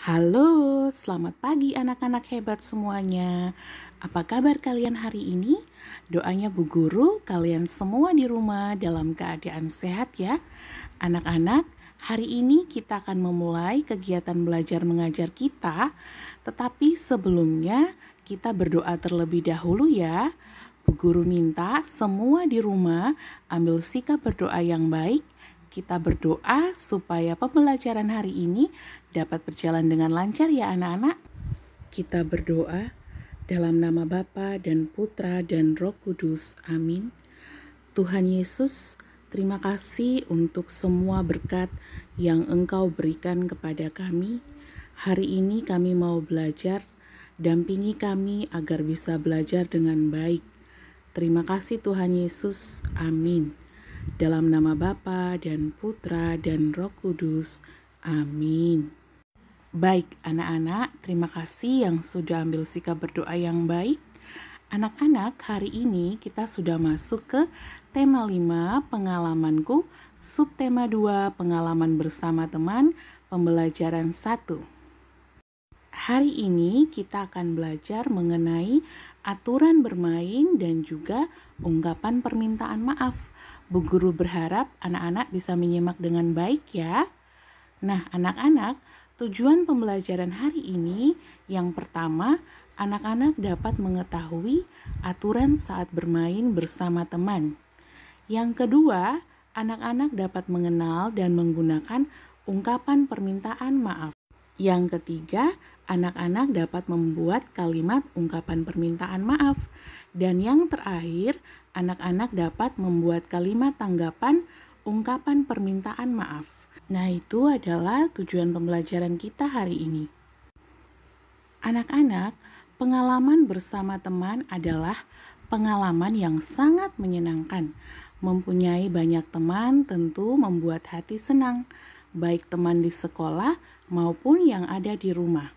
Halo, selamat pagi anak-anak hebat semuanya. Apa kabar kalian hari ini? Doanya Bu Guru, kalian semua di rumah dalam keadaan sehat ya. Anak-anak, hari ini kita akan memulai kegiatan belajar mengajar kita. Tetapi sebelumnya kita berdoa terlebih dahulu ya. Bu Guru minta semua di rumah ambil sikap berdoa yang baik. Kita berdoa supaya pembelajaran hari ini dapat berjalan dengan lancar ya anak-anak. Kita berdoa dalam nama Bapa dan Putra dan Roh Kudus. Amin. Tuhan Yesus, terima kasih untuk semua berkat yang Engkau berikan kepada kami. Hari ini kami mau belajar, dampingi kami agar bisa belajar dengan baik. Terima kasih Tuhan Yesus. Amin. Dalam nama Bapa dan Putra dan Roh Kudus. Amin. Baik anak-anak, terima kasih yang sudah ambil sikap berdoa yang baik. Anak-anak, hari ini kita sudah masuk ke tema 5, pengalamanku, subtema 2, pengalaman bersama teman, pembelajaran 1. Hari ini kita akan belajar mengenai aturan bermain dan juga ungkapan permintaan maaf. Bu Guru berharap anak-anak bisa menyimak dengan baik ya. Nah, anak-anak, tujuan pembelajaran hari ini yang pertama, anak-anak dapat mengetahui aturan saat bermain bersama teman. Yang kedua, anak-anak dapat mengenal dan menggunakan ungkapan permintaan maaf. Yang ketiga, anak-anak dapat membuat kalimat ungkapan permintaan maaf. Dan yang terakhir, anak-anak dapat membuat kalimat tanggapan ungkapan permintaan maaf. Nah, itu adalah tujuan pembelajaran kita hari ini. Anak-anak, pengalaman bersama teman adalah pengalaman yang sangat menyenangkan. Mempunyai banyak teman tentu membuat hati senang, baik teman di sekolah maupun yang ada di rumah.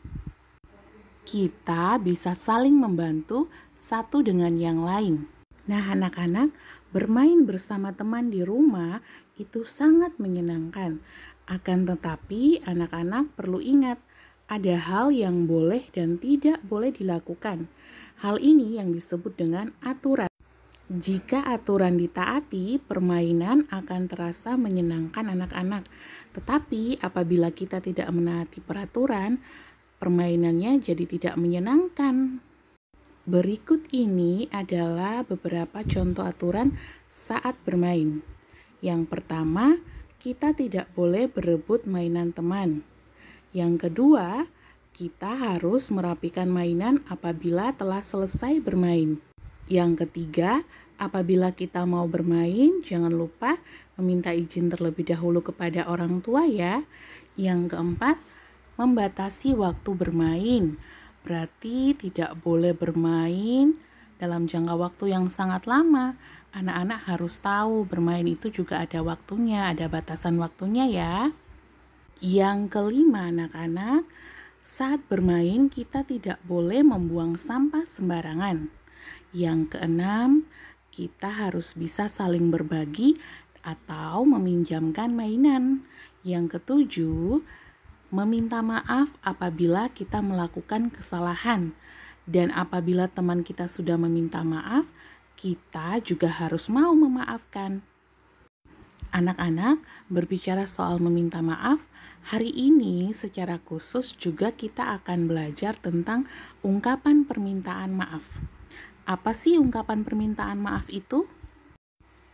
Kita bisa saling membantu satu dengan yang lain. Nah, anak-anak, bermain bersama teman di rumah itu sangat menyenangkan. Akan tetapi, anak-anak perlu ingat, ada hal yang boleh dan tidak boleh dilakukan. Hal ini yang disebut dengan aturan. Jika aturan ditaati, permainan akan terasa menyenangkan anak-anak. Tetapi apabila kita tidak menaati peraturan, permainannya jadi tidak menyenangkan. Berikut ini adalah beberapa contoh aturan saat bermain. Yang pertama, kita tidak boleh berebut mainan teman. Yang kedua, kita harus merapikan mainan apabila telah selesai bermain. Yang ketiga, apabila kita mau bermain, jangan lupa meminta izin terlebih dahulu kepada orang tua ya. Yang keempat, membatasi waktu bermain. Berarti tidak boleh bermain dalam jangka waktu yang sangat lama. Anak-anak harus tahu bermain itu juga ada waktunya, ada batasan waktunya ya. Yang kelima anak-anak, saat bermain kita tidak boleh membuang sampah sembarangan. Yang keenam, kita harus bisa saling berbagi atau meminjamkan mainan. Yang ketujuh, meminta maaf apabila kita melakukan kesalahan. Dan apabila teman kita sudah meminta maaf, kita juga harus mau memaafkan. Anak-anak, berbicara soal meminta maaf, hari ini secara khusus juga kita akan belajar tentang ungkapan permintaan maaf. Apa sih ungkapan permintaan maaf itu?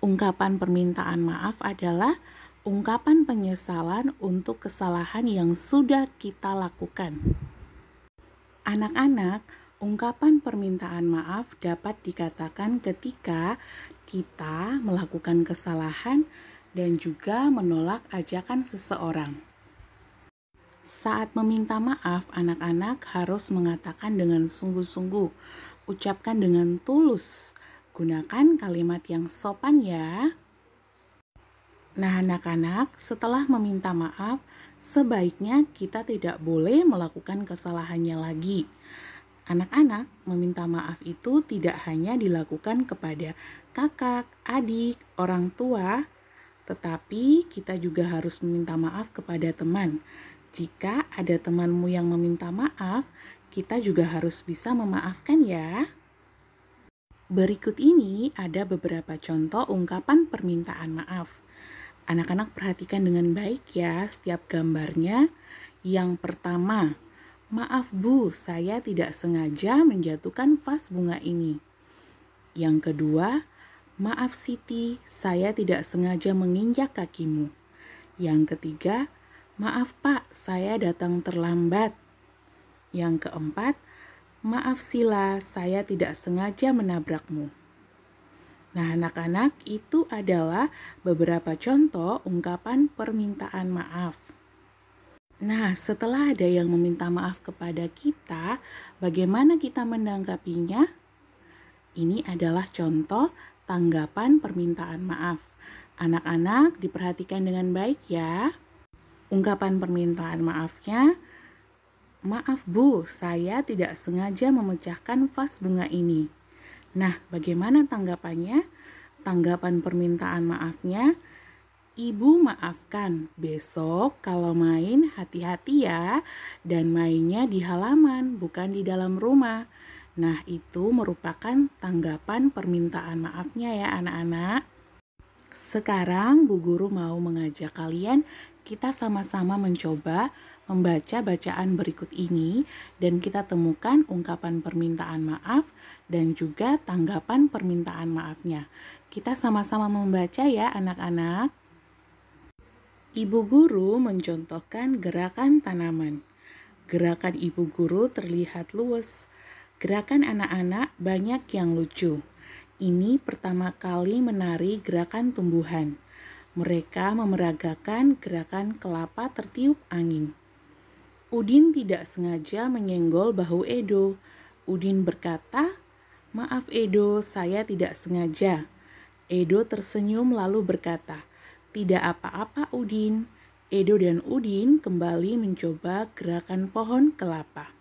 Ungkapan permintaan maaf adalah ungkapan penyesalan untuk kesalahan yang sudah kita lakukan. Anak-anak, ungkapan permintaan maaf dapat dikatakan ketika kita melakukan kesalahan dan juga menolak ajakan seseorang. Saat meminta maaf, anak-anak harus mengatakan dengan sungguh-sungguh, ucapkan dengan tulus, gunakan kalimat yang sopan ya. Nah anak-anak, setelah meminta maaf, sebaiknya kita tidak boleh melakukan kesalahannya lagi. Anak-anak, meminta maaf itu tidak hanya dilakukan kepada kakak, adik, orang tua, tetapi kita juga harus meminta maaf kepada teman. Jika ada temanmu yang meminta maaf, kita juga harus bisa memaafkan ya. Berikut ini ada beberapa contoh ungkapan permintaan maaf. Anak-anak perhatikan dengan baik ya setiap gambarnya. Yang pertama, maaf Bu, saya tidak sengaja menjatuhkan vas bunga ini. Yang kedua, maaf Siti, saya tidak sengaja menginjak kakimu. Yang ketiga, maaf Pak, saya datang terlambat. Yang keempat, maaf Sila, saya tidak sengaja menabrakmu. Nah, anak-anak, itu adalah beberapa contoh ungkapan permintaan maaf. Nah, setelah ada yang meminta maaf kepada kita, bagaimana kita menanggapinya? Ini adalah contoh tanggapan permintaan maaf. Anak-anak diperhatikan dengan baik ya. Ungkapan permintaan maafnya, maaf Bu, saya tidak sengaja memecahkan vas bunga ini. Nah, bagaimana tanggapannya? Tanggapan permintaan maafnya, Ibu maafkan, besok kalau main hati-hati ya, dan mainnya di halaman, bukan di dalam rumah. Nah, itu merupakan tanggapan permintaan maafnya ya anak-anak. Sekarang Bu Guru mau mengajak kalian, kita sama-sama mencoba membaca bacaan berikut ini dan kita temukan ungkapan permintaan maaf dan juga tanggapan permintaan maafnya. Kita sama-sama membaca ya anak-anak. Ibu guru mencontohkan gerakan tanaman. Gerakan ibu guru terlihat luwes. Gerakan anak-anak banyak yang lucu. Ini pertama kali menari gerakan tumbuhan. Mereka memeragakan gerakan kelapa tertiup angin. Udin tidak sengaja menyenggol bahu Edo. Udin berkata, "Maaf Edo, saya tidak sengaja." Edo tersenyum lalu berkata, "Tidak apa-apa Udin." Edo dan Udin kembali mencoba gerakan pohon kelapa.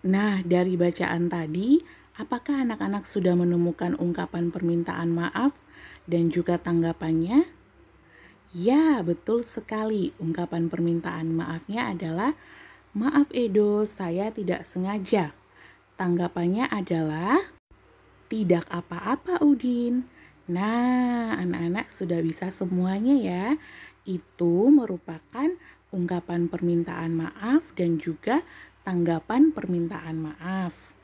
Nah, dari bacaan tadi, apakah anak-anak sudah menemukan ungkapan permintaan maaf dan juga tanggapannya? Ya, betul sekali. Ungkapan permintaan maafnya adalah, "Maaf Edo, saya tidak sengaja." Tanggapannya adalah, "Tidak apa-apa Udin." Nah, anak-anak sudah bisa semuanya ya. Itu merupakan ungkapan permintaan maaf dan juga tanggapan permintaan maaf.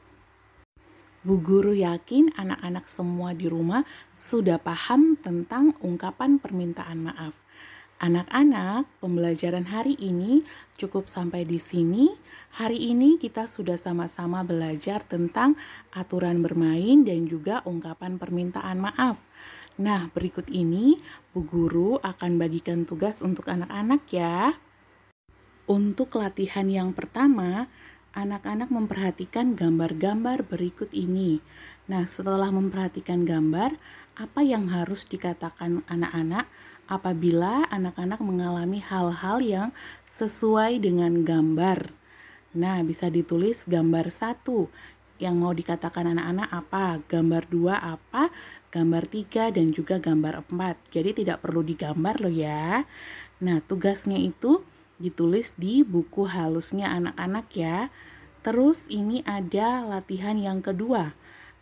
Bu Guru yakin anak-anak semua di rumah sudah paham tentang ungkapan permintaan maaf. Anak-anak, pembelajaran hari ini cukup sampai di sini. Hari ini kita sudah sama-sama belajar tentang aturan bermain dan juga ungkapan permintaan maaf. Nah, berikut ini Bu Guru akan bagikan tugas untuk anak-anak ya. Untuk latihan yang pertama, anak-anak memperhatikan gambar-gambar berikut ini. Nah, setelah memperhatikan gambar, apa yang harus dikatakan anak-anak apabila anak-anak mengalami hal-hal yang sesuai dengan gambar? Nah, bisa ditulis gambar 1. Yang mau dikatakan anak-anak apa? Gambar 2 apa? Gambar 3 dan juga gambar 4. Jadi tidak perlu digambar loh ya. Nah, tugasnya itu ditulis di buku halusnya anak-anak ya. Terus ini ada latihan yang kedua.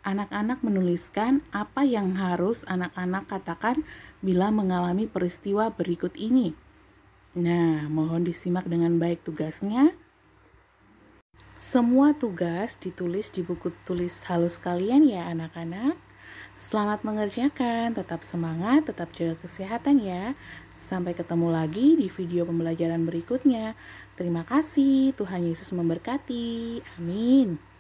Anak-anak menuliskan apa yang harus anak-anak katakan bila mengalami peristiwa berikut ini. Nah, mohon disimak dengan baik tugasnya. Semua tugas ditulis di buku tulis halus kalian ya anak-anak. Selamat mengerjakan, tetap semangat, tetap jaga kesehatan ya. Sampai ketemu lagi di video pembelajaran berikutnya. Terima kasih, Tuhan Yesus memberkati. Amin.